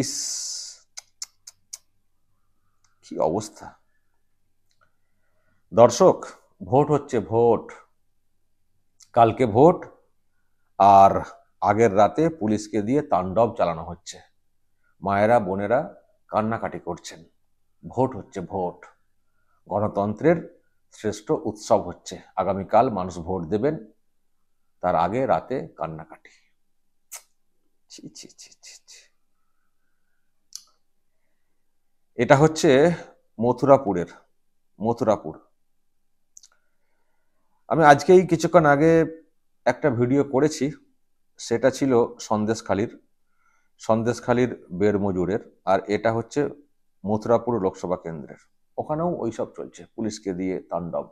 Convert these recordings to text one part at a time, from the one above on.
ইস, কি অবস্থা! দর্শক, ভোট হচ্ছে, ভোট। কালকে ভোট, আর আগের রাতে পুলিশকে দিয়ে তাণ্ডব চালানো হচ্ছে। মায়েরা বোনেরা কান্নাকাটি করছেন। ভোট হচ্ছে, ভোট। গণতন্ত্রের শ্রেষ্ঠ উৎসব হচ্ছে। আগামীকাল মানুষ ভোট দেবেন, তার আগে রাতে কান্নাকাটি। ছি ছি ছি ছি ছি। এটা হচ্ছে মথুরাপুর। আমি আজকেই কিছুক্ষণ আগে একটা ভিডিও করেছি, সেটা ছিল সন্দেশখালির বেরমজুরের, আর এটা হচ্ছে মথুরাপুর লোকসভা কেন্দ্রের। ওখানেও ওইসব চলছে, পুলিশকে দিয়ে তাণ্ডব।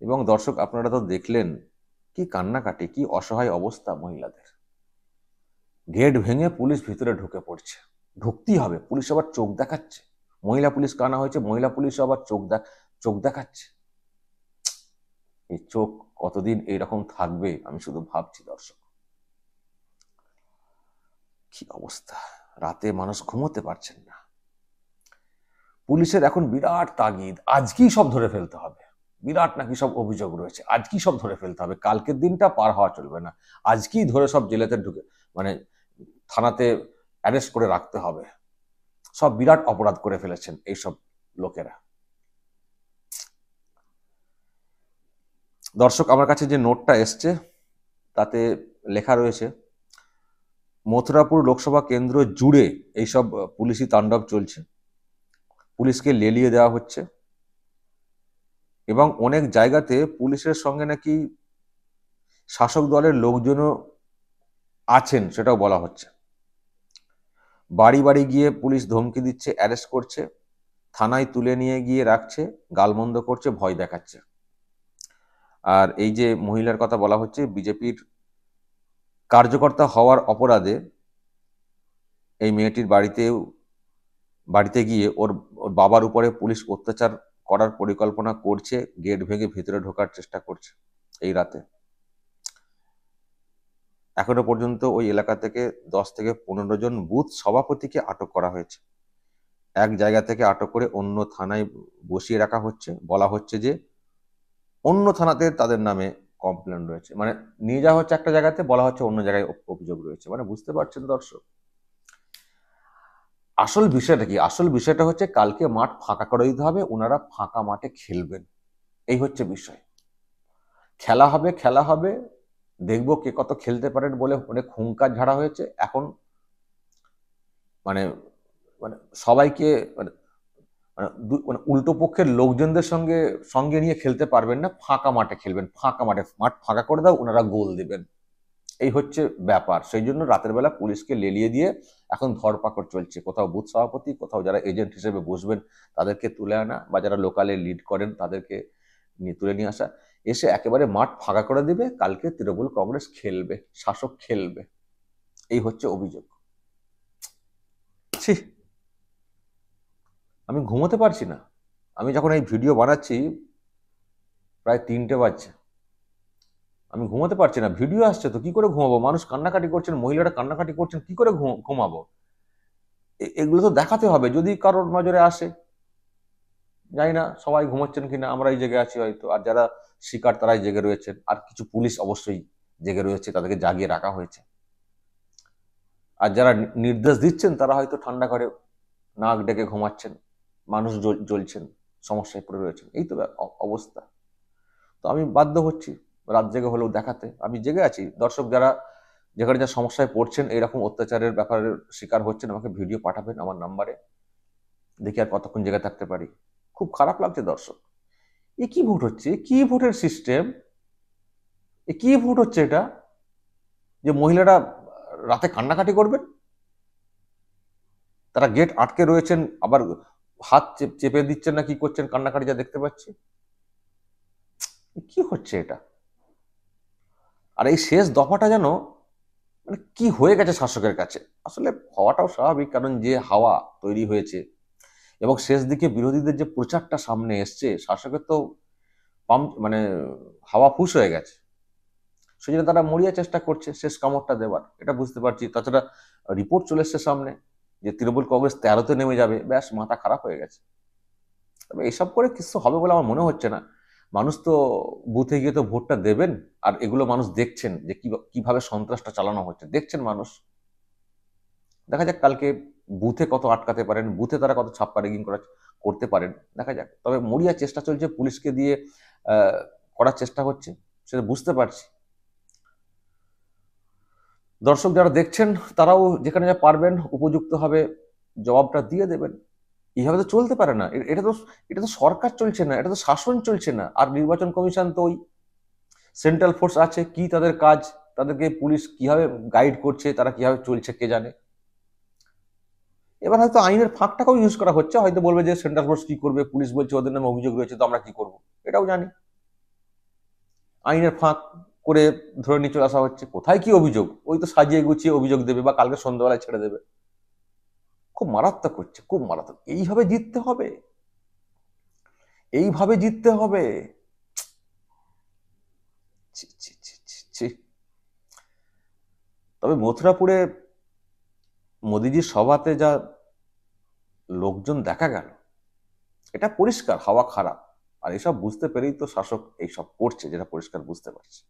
এবং দর্শক, আপনারা তো দেখলেন কি কান্নাকাটি, কি অসহায় অবস্থা মহিলাদের। গেট ভেঙে পুলিশ ভিতরে ঢুকে পড়ছে। ঢুকতেই হবে, পুলিশ আবার চোখ দেখাচ্ছে। মহিলা পুলিশ কানা হয়েছে, মহিলা পুলিশ আবার চোখ দেখাচ্ছে। এই চোখ কতদিন এইরকম থাকবে আমি শুধু ভাবছি দর্শক। কি অবস্থা! রাতে মানুষ ঘুমোতে পারছেন না। পুলিশের এখন বিরাট তাগিদ, আজকেই সব ধরে ফেলতে হবে। বিরাট নাকি সব অভিযোগ রয়েছে, আজকেই সব ধরে ফেলতে হবে। কালকের দিনটা পার হওয়া চলবে না, আজকেই ধরে সব জেলেতে ঢুকে, মানে থানাতে অ্যারেস্ট করে রাখতে হবে। সব বিরাট অপরাধ করে ফেলেছেন এইসব লোকেরা। দর্শক, আমার কাছে যে নোটটা এসছে তাতে লেখা রয়েছে, মথুরাপুর লোকসভা কেন্দ্র জুড়ে এইসব পুলিশি তাণ্ডব চলছে। পুলিশকে লেলিয়ে দেওয়া হচ্ছে এবং অনেক জায়গাতে পুলিশের সঙ্গে নাকি শাসক দলের লোকজনও আছেন, সেটাও বলা হচ্ছে। বাড়ি বাড়ি গিয়ে পুলিশ ধমকি দিচ্ছে, অ্যারেস্ট করছে, থানায় তুলে নিয়ে গিয়ে রাখছে, গালমন্দ করছে, ভয় দেখাচ্ছে। আর এই যে মহিলার কথা বলা হচ্ছে, বিজেপির কার্যকর্তা হওয়ার অপরাধে এই মেয়েটির বাড়িতে গিয়ে ওর বাবার উপরে পুলিশ অত্যাচার করার পরিকল্পনা করছে, গেট ভেঙে ভিতরে ঢোকার চেষ্টা করছে এই রাতে। এখনো পর্যন্ত ওই এলাকা থেকে 10 থেকে 15 জন বুথ সভাপতিকে আটক করা হয়েছে। এক জায়গা থেকে আটক করে অন্য থানায় বসিয়ে রাখা হচ্ছে। বলা হচ্ছে যে অন্য থানাতে তাদের নামে কমপ্লেন রয়েছে, মানে নিয়ে যাওয়া হচ্ছে একটা জায়গাতে, বলা হচ্ছে অন্য জায়গায় অভিযোগ রয়েছে। মানে বুঝতে পারছেন দর্শক, আসল বিষয়টা কি? আসল বিষয়টা হচ্ছে কালকে মাঠ ফাঁকা করে দিতে হবে, ওনারা ফাঁকা মাঠে খেলবেন। এই হচ্ছে বিষয়। খেলা হবে, দেখবো কে কত খেলতে পারেন বলে অনেক হুঙ্কার ঝাড়া হয়েছে। এখন মানে মানে সবাইকে মানে মানে উল্টো পক্ষের লোকজনদের সঙ্গে সঙ্গে নিয়ে খেলতে পারবেন না, ফাঁকা মাঠে খেলবেন। ফাঁকা মাঠে মাঠ ফাঁকা করে দাও, ওনারা গোল দিবেন। এই হচ্ছে ব্যাপার। সেই জন্য রাতের বেলা পুলিশকে লেলিয়ে দিয়ে এখন ধরপাকড় চলছে। কোথাও বুথ সভাপতি, কোথাও যারা এজেন্ট হিসেবে বসবেন তাদেরকে তুলে আনা, বা যারা লোকালে লিড করেন তাদেরকে তুলে নিয়ে আসা, এসে একেবারে মাঠ ফাঁকা করে দিবে। কালকে তৃণমূল কংগ্রেস খেলবে, শাসক খেলবে। এই হচ্ছে অভিযোগ। ছি, আমি ঘুমোতে পারছি না। আমি যখন এই ভিডিও বানাচ্ছি প্রায় 3টে বাজছে, আমি ঘুমাতে পারছি না। ভিডিও আসছে তো কি করে ঘুমাবো? মানুষ কান্নাকাটি করছেন, মহিলারা কান্নাকাটি করছেন, কি করে ঘুমাবো? এগুলো তো দেখাতে হবে যদি কারোর নজরে আসে। জানি না সবাই ঘুমাচ্ছেন কিনা, আমরাই জেগে আছি হয়তো, আর যারা শিকার তারাই জেগে রয়েছেন, আর কিছু পুলিশ অবশ্যই জেগে রয়েছে, তাদেরকে জাগিয়ে রাখা হয়েছে। আর যারা নির্দেশ দিচ্ছেন তারা হয়তো ঠান্ডা ঘরে নাক ডেকে ঘুমাচ্ছেন, মানুষ জ্বলছেন, সমস্যায় পড়ে রয়েছেন। এই তো অবস্থা। তো আমি বাধ্য হচ্ছি রাত জেগে হলেও দেখাতে। আমি জেগে আছি। দর্শক যারা যেখানে যা সমস্যায় পড়ছেন, এরকম অত্যাচারের ব্যাপারে শিকার হচ্ছেন, আমাকে ভিডিও পাঠাবেন আমার নাম্বারে, দেখি আর কতক্ষণ জেগে থাকতে পারি। খুব খারাপ লাগছে দর্শক। এ কি ভোট হচ্ছে? কি ভোটের সিস্টেম? এ কি ভোট হচ্ছে এটা, যে মহিলারা রাতে কান্নাকাটি করবেন? তারা গেট আটকে রয়েছেন, আবার হাত চেপে দিচ্ছেন না কি করছেন, কান্নাকাটি যা দেখতে পাচ্ছি। কি হচ্ছে এটা? আর এই শেষ দফাটা যেন মানে কি হয়ে গেছে শাসকের কাছে। আসলে হওয়াটাও স্বাভাবিক, কারণ যে হাওয়া তৈরি হয়েছে এবং শেষ দিকে বিরোধীদের যে প্রচারটা সামনে এসছে, শাসকের তো পাম্প মানে হাওয়া ফুস হয়ে গেছে। সেজন্য তারা মরিয়া চেষ্টা করছে শেষ কামড়টা দেওয়ার, এটা বুঝতে পারছি। তাছাড়া রিপোর্ট চলে এসছে সামনে যে তৃণমূল কংগ্রেস 13তে নেমে যাবে, ব্যাস মাথা খারাপ হয়ে গেছে। তবে এসব করে কিছু হবে বলে আমার মনে হচ্ছে না। মানুষ তো বুথে গিয়ে তো ভোটটা দেবেন, আর এগুলো মানুষ দেখছেন যে কিভাবে সন্ত্রাসটা চালানো হচ্ছে, দেখছেন মানুষ। দেখা যাক কালকে বুথে কত আটকাতে পারেন, বুথে তারা কত ছাপ্পা রেগিং করতে পারেন, দেখা যাক। তবে মরিয়া চেষ্টা চলছে, পুলিশকে দিয়ে করার চেষ্টা হচ্ছে, সেটা বুঝতে পারছি। দর্শক যারা দেখছেন তারাও যেখানে যা পারবেন উপযুক্তভাবে জবাবটা দিয়ে দেবেন। এইভাবে তো চলতে পারে না। এটা তো সরকার চলছে না, এটা তো শাসন চলছে না। আর নির্বাচন কমিশন তো ওই সেন্ট্রাল ফোর্স আছে, কি তাদের কাজ, তাদেরকে পুলিশ কিভাবে গাইড করছে, তারা কিভাবে চলছে কে জানে। এবার হয়তো আইনের ফাঁকটাকেও ইউজ করা হচ্ছে, হয়তো বলবে যে সেন্ট্রাল ফোর্স কি করবে, পুলিশ বলছে ওদের নামে অভিযোগ রয়েছে তো আমরা কি করব, এটাও জানি। আইনের ফাঁক করে ধরে নিয়ে চলে আসা হচ্ছে। কোথায় কি অভিযোগ, ওই তো সাজিয়ে গুছিয়ে অভিযোগ দেবে বা কালকে সন্ধ্যাবেলায় ছেড়ে দেবে। খুব মারাত্মক হচ্ছে, খুব মারাত্মক। এইভাবে জিততে হবে, এইভাবে জিততে হবে। ছি, ছি, ছি, ছি, ছি। তবে মথুরাপুরে মোদিজির সভাতে যা লোকজন দেখা গেল, এটা পরিষ্কার হাওয়া খারাপ। আর এসব বুঝতে পেরেই তো শাসক এইসব করছে, যেটা পরিষ্কার বুঝতে পারছে।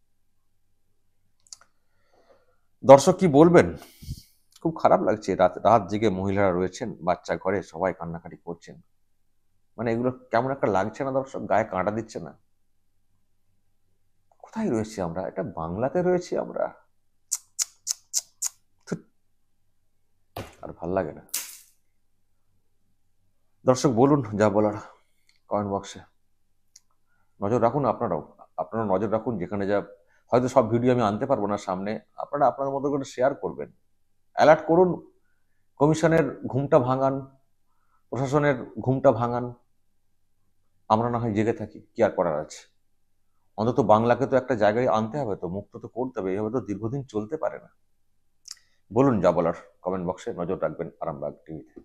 দর্শক কি বলবেন? খুব খারাপ লাগছে। রাত রাত জেগে মহিলারা রয়েছেন, বাচ্চা ঘরে সবাই কান্নাকাটি করছেন। মানে এগুলো কেমন একটা লাগছে না দর্শক, গায়ে কাঁটা দিচ্ছে না? কোথায় রয়েছি আমরা? এটা বাংলাতে রয়েছি আমরা। ধুৎ, আর ভাল লাগে না। দর্শক বলুন যা বলার কমেন্ট বক্সে। নজর রাখুন আপনারা নজর রাখুন। যেখানে যা, হয়তো সব ভিডিও আমি আনতে পারবো না সামনে, আপনারা আপনাদের মতো করে শেয়ার করবেন, অ্যালার্ট করুন। কমিশনের ঘুমটা ভাঙান, প্রশাসনের ঘুমটা ভাঙান। আমরা না হয় জেগে থাকি, কি আর করার আছে। অন্তত বাংলাকে তো একটা জায়গায় আনতে হবে, তো মুক্ত তো করতে হবে। এইভাবে তো দীর্ঘদিন চলতে পারে না। বলুন যা বলার কমেন্ট বক্সে। নজর রাখবেন আরামবাগ টিভিতে।